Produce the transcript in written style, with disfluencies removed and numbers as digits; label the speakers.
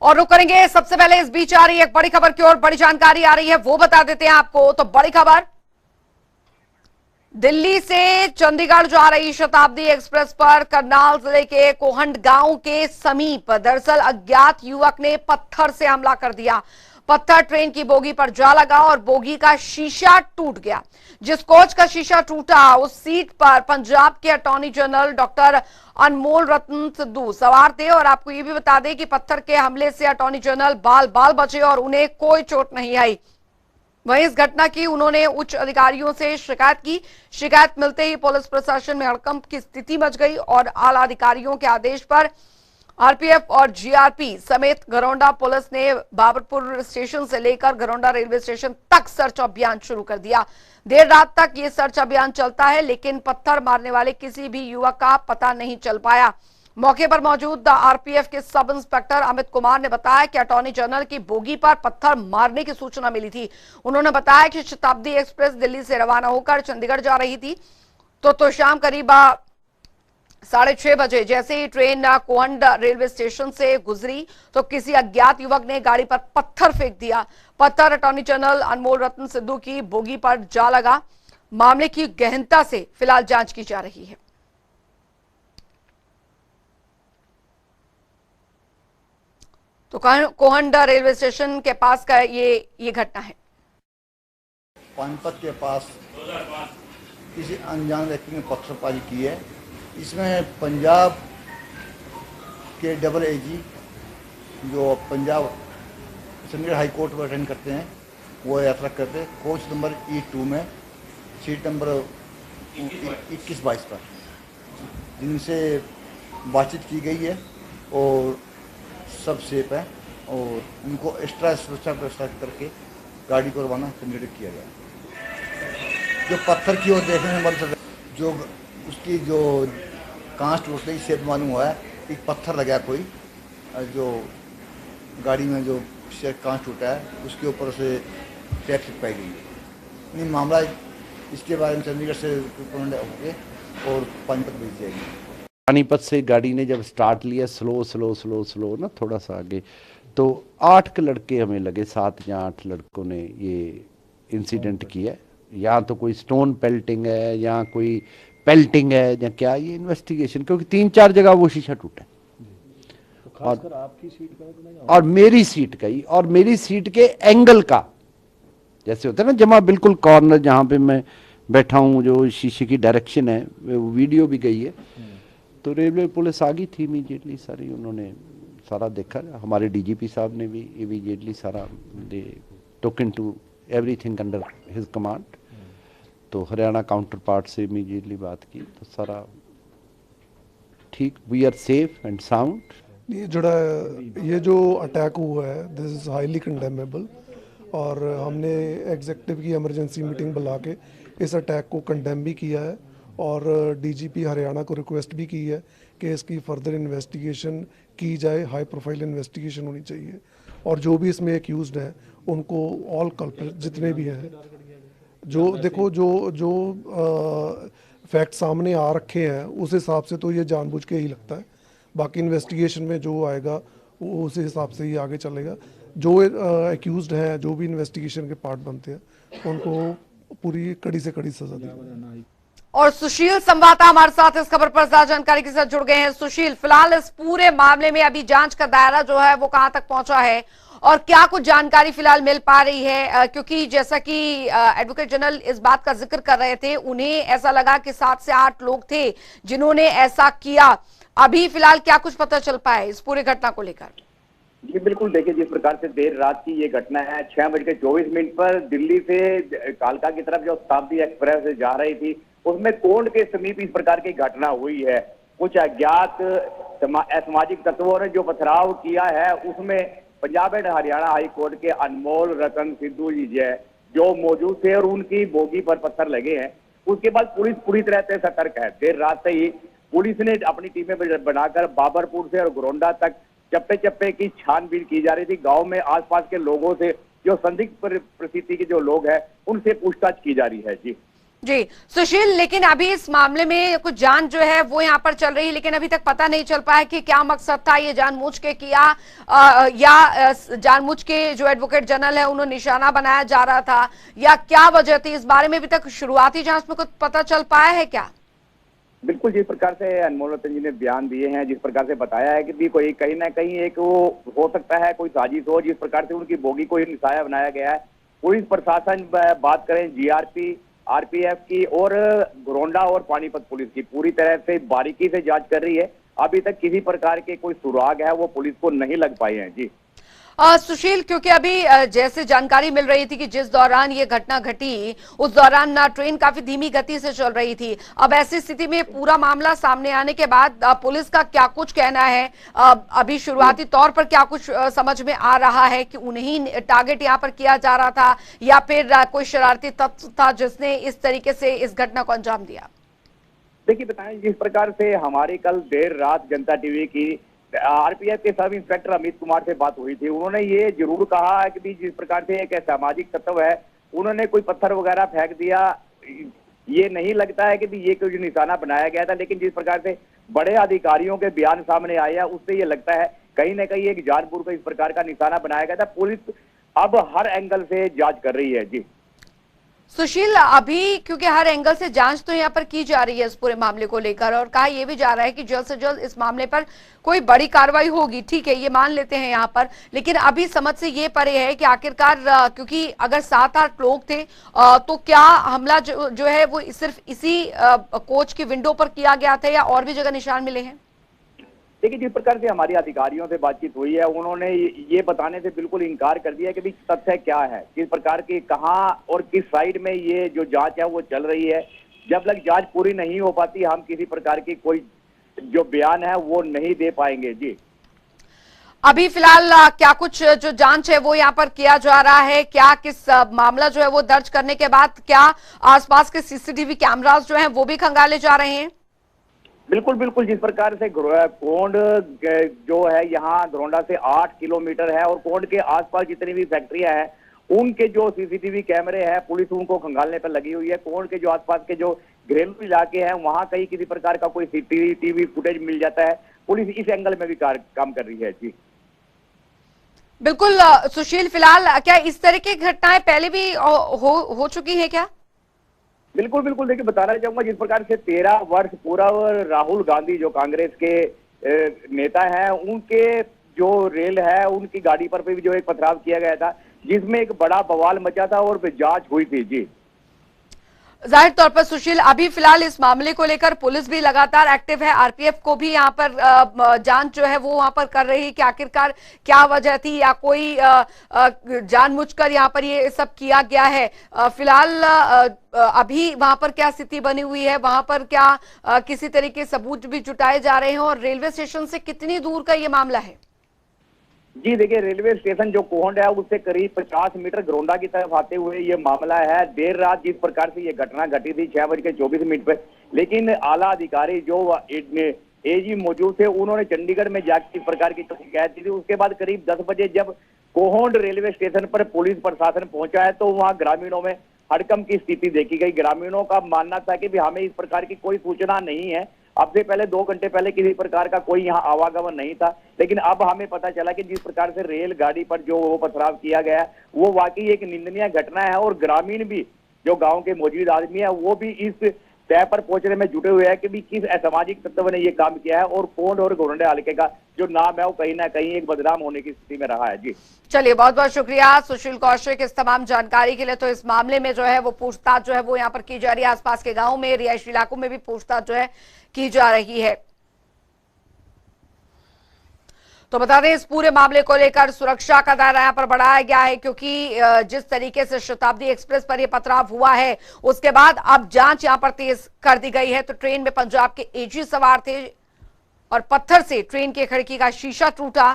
Speaker 1: और रुक करेंगे। सबसे पहले इस बीच आ रही है एक बड़ी खबर की ओर, बड़ी जानकारी आ रही है, वो बता देते हैं आपको। तो बड़ी खबर, दिल्ली से चंडीगढ़ जा रही शताब्दी एक्सप्रेस पर करनाल जिले के कोहंड गांव के समीप दरअसल अज्ञात युवक ने पत्थर से हमला कर दिया। पत्थर ट्रेन की बोगी पर जा लगा और बोगी का शीशा टूट गया। जिस कोच का शीशा टूटा उस सीट पर पंजाब के अटॉर्नी जनरल डॉक्टर अनमोल रतन सिद्धू सवार थे। और आपको यह भी बता दें कि पत्थर के हमले से अटॉर्नी जनरल बाल बाल बचे और उन्हें कोई चोट नहीं आई। वहीं इस घटना की उन्होंने उच्च अधिकारियों से शिकायत की। शिकायत मिलते ही पुलिस प्रशासन में हड़कंप की स्थिति मच गई और आला अधिकारियों के आदेश पर आरपीएफ और जीआरपी समेत घरौंडा पुलिस ने बाबरपुर स्टेशन से लेकर घरौंडा रेलवे स्टेशन तक सर्च अभियान शुरू कर दिया। देर रात तक ये सर्च अभियान चलता है, लेकिन पत्थर मारने वाले किसी भी युवक का पता नहीं चल पाया। मौके पर मौजूद आरपीएफ के सब इंस्पेक्टर अमित कुमार ने बताया कि अटॉर्नी जनरल की बोगी पर पत्थर मारने की सूचना मिली थी। उन्होंने बताया कि शताब्दी एक्सप्रेस दिल्ली से रवाना होकर चंडीगढ़ जा रही थी। तो शाम करीब 6:30 बजे जैसे ही ट्रेन कोहंड रेलवे स्टेशन से गुजरी तो किसी अज्ञात युवक ने गाड़ी पर पत्थर फेंक दिया। पत्थर अटॉर्नी जनरल अनमोल रतन सिद्धू की बोगी पर जा लगा। मामले की गहनता से फिलहाल जांच की जा रही है। तो कोहंड रेलवे स्टेशन के पास का ये घटना है।
Speaker 2: पानीपत के पास किसी अनजान व्यक्ति ने पत्थरबाजी की है। इसमें पंजाब के डबल एजी जो पंजाब चंडीगढ़ हाई कोर्ट में अटेंड करते हैं वो यात्रा करते हैं कोच नंबर E2 में सीट नंबर 21-22 पर, जिनसे बातचीत की गई है और सब सेफ है और उनको एक्स्ट्रा सुरक्षा व्यवस्था करके गाड़ी को रवाना चंडीगढ़ किया गया। जो पत्थर की ओर देखने में बन जो उसकी जो कांच टूट गई से मालूम हुआ है कि पत्थर लगा कोई, जो गाड़ी में जो कांच टूटा है उसके ऊपर से टैप चिपकाई गई है। नहीं मामला इसके बारे में चंडीगढ़ से होंगे और पानीपत भेज जाएगी।
Speaker 3: पानीपत से गाड़ी ने जब स्टार्ट लिया स्लो ना थोड़ा सा आगे, तो 8 के लड़के हमें लगे, 7 या 8 लड़कों ने ये इंसिडेंट किया। या तो कोई स्टोन पेल्टिंग है या कोई पेल्टिंग है या क्या, ये इन्वेस्टिगेशन, क्योंकि 3-4 जगह वो शीशा टूटा है।
Speaker 4: तो खासकर आपकी सीट का
Speaker 3: और मेरी सीट का ही, और मेरी सीट के एंगल का, जैसे होता है ना जमा बिल्कुल कॉर्नर जहाँ पे मैं बैठा हूँ, जो शीशे की डायरेक्शन है, वो वीडियो भी गई है। तो रेलवे पुलिस आ गई थी इमीडिएटली सारी, उन्होंने सारा देखा। हमारे डीजीपी साहब ने भी इमीडिएटली सारा they took into everything under his command. तो हरियाणा काउंटर पार्ट से इमीडिएटली बात की तो सारा ठीक, we are safe and sound.
Speaker 5: ये जो अटैक हुआ है दिस इज़ हाईली कंडेमेबल और हमने एग्जीक्यूटिव की इमरजेंसी मीटिंग बुला के इस अटैक को कंडेम भी किया है और डीजीपी हरियाणा को रिक्वेस्ट भी की है कि इसकी फर्दर इन्वेस्टिगेशन की जाए, हाई प्रोफाइल इन्वेस्टिगेशन होनी चाहिए और जो भी इसमें एक्यूज्ड हैं उनको ऑल कल्प्रिट जितने भी हैं, जो देखो जो फैक्ट सामने आ रखे हैं उस हिसाब से तो ये जानबूझ के ही लगता है। बाकी इन्वेस्टिगेशन में जो आएगा वो उस हिसाब से ही आगे चलेगा। जो एक्यूज्ड हैं, जो भी इन्वेस्टिगेशन के पार्ट बनते हैं, उनको पूरी कड़ी से कड़ी सजा दी।
Speaker 1: और सुशील संवाददाता हमारे साथ इस खबर पर ज्यादा जानकारी के साथ जुड़ गए हैं। सुशील, फिलहाल इस पूरे मामले में अभी जांच का दायरा जो है वो कहां तक पहुंचा है और क्या कुछ जानकारी फिलहाल मिल पा रही है? क्योंकि जैसा कि एडवोकेट जनरल इस बात का जिक्र कर रहे थे, उन्हें ऐसा लगा कि 7 से 8 लोग थे जिन्होंने ऐसा किया। अभी फिलहाल क्या कुछ पता चल पाया इस पूरे घटना को लेकर?
Speaker 6: जी बिल्कुल, देखिए जिस प्रकार से देर रात की ये घटना है, 6:24 पर दिल्ली से कालका की तरफ जो शताब्दी एक्सप्रेस जा रही थी उसमें कोंड के समीप इस प्रकार की घटना हुई है। कुछ अज्ञात असामाजिक तत्वों ने जो पथराव किया है उसमें Punjab and Haryana high court के अनमोल रतन सिद्धू जी जो मौजूद थे और उनकी बोगी पर पत्थर लगे हैं। उसके बाद पुलिस पूरी तरह से सतर्क है। देर रात से ही पुलिस ने अपनी टीमें बनाकर बाबरपुर से और घरौंडा तक चप्पे चप्पे की छानबीन की जा रही थी। गांव में आसपास के लोगों से, जो संदिग्ध परिस्थिति के जो लोग हैं, उनसे पूछताछ की जा रही है। जी
Speaker 1: जी सुशील, लेकिन अभी इस मामले में कुछ जांच जो है वो यहाँ पर चल रही है, लेकिन अभी तक पता नहीं चल पाया कि क्या मकसद था, ये जानबूझ के किया या जानबूझ के जो एडवोकेट जनरल है उन्हें निशाना बनाया जा रहा था, या क्या वजह थी। इस बारे में अभी तक शुरुआती जांच में कुछ पता चल पाया है क्या?
Speaker 6: बिल्कुल, जिस प्रकार से अनमोल रतन जी ने बयान दिए हैं, जिस प्रकार से बताया है कि भी कोई कहीं ना कहीं एक वो हो सकता है कोई साजिश हो, जिस प्रकार से उनकी बोगी को निशाना बनाया गया है। पुलिस प्रशासन बात करें जीआरपी, आरपीएफ की और गोंडा और पानीपत पुलिस की पूरी तरह से बारीकी से जांच कर रही है। अभी तक किसी प्रकार के कोई सुराग है वो पुलिस को नहीं लग पाए हैं। जी
Speaker 1: सुशील, क्योंकि अभी जैसे जानकारी मिल रही थी कि जिस दौरान ये घटना घटी उस दौरान ट्रेन काफी धीमी गति से चल रही थी। अब ऐसी स्थिति में पूरा मामला सामने आने के बाद पुलिस का क्या कुछ कहना है? अभी शुरुआती तौर पर क्या कुछ समझ में आ रहा है कि उन्हें टारगेट यहाँ पर किया जा रहा था, या फिर कोई शरारती तत्व था जिसने इस तरीके से इस घटना को अंजाम दिया?
Speaker 6: देखिए, बताएं, जिस प्रकार से हमारी कल देर रात जनता टीवी की आरपीएफ के सब इंस्पेक्टर अमित कुमार से बात हुई थी। उन्होंने ये जरूर कहा है कि जिस प्रकार से एक सामाजिक तत्व है, उन्होंने कोई पत्थर वगैरह फेंक दिया, ये नहीं लगता है कि ये कोई निशाना बनाया गया था। लेकिन जिस प्रकार से बड़े अधिकारियों के बयान सामने आए हैं, उससे ये लगता है कहीं ना कहीं एक जानबूझकर इस प्रकार का निशाना बनाया गया था। पुलिस अब हर एंगल से जांच कर रही है। जी
Speaker 1: सुशील, अभी क्योंकि हर एंगल से जांच तो यहाँ पर की जा रही है इस पूरे मामले को लेकर, और कहा यह भी जा रहा है कि जल्द से जल्द इस मामले पर कोई बड़ी कार्रवाई होगी। ठीक है, ये मान लेते हैं यहाँ पर, लेकिन अभी समझ से ये परे है कि आखिरकार क्योंकि अगर 7-8 लोग थे तो क्या हमला जो है वो सिर्फ इसी कोच की विंडो पर किया गया था या और भी जगह निशान मिले हैं?
Speaker 6: देखिए, जिस प्रकार से हमारी अधिकारियों से बातचीत हुई है, उन्होंने ये बताने से बिल्कुल इनकार कर दिया कि भाई तथ्य क्या है, किस प्रकार की कहां और किस साइड में ये जो जांच है वो चल रही है। जब तक जांच पूरी नहीं हो पाती हम किसी प्रकार की कोई जो बयान है वो नहीं दे पाएंगे। जी
Speaker 1: अभी फिलहाल क्या कुछ जो जांच है वो यहाँ पर किया जा रहा है? क्या किस मामला जो है वो दर्ज करने के बाद क्या आसपास के सीसीटीवी कैमरास जो हैं वो भी खंगाले जा रहे हैं?
Speaker 6: बिल्कुल बिल्कुल, जिस प्रकार से कोंड जो है यहाँ धरोंडा से 8 किलोमीटर है और कोंड के आसपास जितनी भी फैक्ट्रियां हैं उनके जो सीसीटीवी कैमरे हैं पुलिस उनको खंगालने पर लगी हुई है। कोंड के जो आसपास के जो घरेलू इलाके हैं वहां कहीं किसी प्रकार का कोई सीसीटीवी फुटेज मिल जाता है, पुलिस इस एंगल में भी काम कर रही है। जी
Speaker 1: बिल्कुल सुशील, फिलहाल क्या इस तरह की घटनाएं पहले भी हो चुकी है क्या?
Speaker 6: बिल्कुल बिल्कुल, देखिए बताना चाहूंगा, जिस प्रकार से 13 वर्ष पूरा राहुल गांधी जो कांग्रेस के नेता हैं उनके जो रेल है उनकी गाड़ी पर भी जो एक पथराव किया गया था जिसमें एक बड़ा बवाल मचा था और जांच हुई थी। जी
Speaker 1: जाहिर तौर पर सुशील, अभी फिलहाल इस मामले को लेकर पुलिस भी लगातार एक्टिव है, आरपीएफ को भी यहाँ पर जांच जो है वो वहां पर कर रही है कि आखिरकार क्या वजह थी या कोई जानबूझकर यहाँ पर ये सब किया गया है। फिलहाल अभी वहां पर क्या स्थिति बनी हुई है, वहां पर क्या किसी तरीके सबूत भी जुटाए जा रहे हैं, और रेलवे स्टेशन से कितनी दूर का ये मामला है?
Speaker 6: जी देखिए, रेलवे स्टेशन जो कोहंड है उससे करीब 50 मीटर गोंडा की तरफ आते हुए ये मामला है। देर रात जिस प्रकार से ये घटना घटी थी 6:24 पर, लेकिन आला अधिकारी जो एजी मौजूद थे उन्होंने चंडीगढ़ में जाकर इस प्रकार की शिकायत की थी। उसके बाद करीब 10 बजे जब कोहंड रेलवे स्टेशन पर पुलिस प्रशासन पहुंचा है तो वहां ग्रामीणों में हड़कंप की स्थिति देखी गई। ग्रामीणों का मानना था कि हमें इस प्रकार की कोई सूचना नहीं है, अब से पहले 2 घंटे पहले किसी प्रकार का कोई यहाँ आवागमन नहीं था, लेकिन अब हमें पता चला कि जिस प्रकार से रेलगाड़ी पर जो वो पथराव किया गया वो वाकई एक निंदनीय घटना है। और ग्रामीण भी जो गांव के मौजूद आदमी है वो भी इस तय पर पहुंचने में जुटे हुए हैं कि भी किस असामाजिक तत्व ने ये काम किया है और कोंड और गोरंडे हल्के का जो नाम है वो कहीं ना कहीं एक बदनाम होने की स्थिति में रहा है। जी
Speaker 1: चलिए, बहुत बहुत शुक्रिया सुशील कौशिक इस तमाम जानकारी के लिए। तो इस मामले में जो है वो पूछताछ जो है वो यहाँ पर की जा रही है, आसपास के गाँव में रिहायशी इलाकों में भी पूछताछ जो है की जा रही है। तो बता दें, इस पूरे मामले को लेकर सुरक्षा का दायरा यहां पर बढ़ाया गया है, क्योंकि जिस तरीके से शताब्दी एक्सप्रेस पर यह पथराव हुआ है उसके बाद अब जांच यहां पर तेज कर दी गई है। तो ट्रेन में पंजाब के एजी सवार थे और पत्थर से ट्रेन की खिड़की का शीशा टूटा।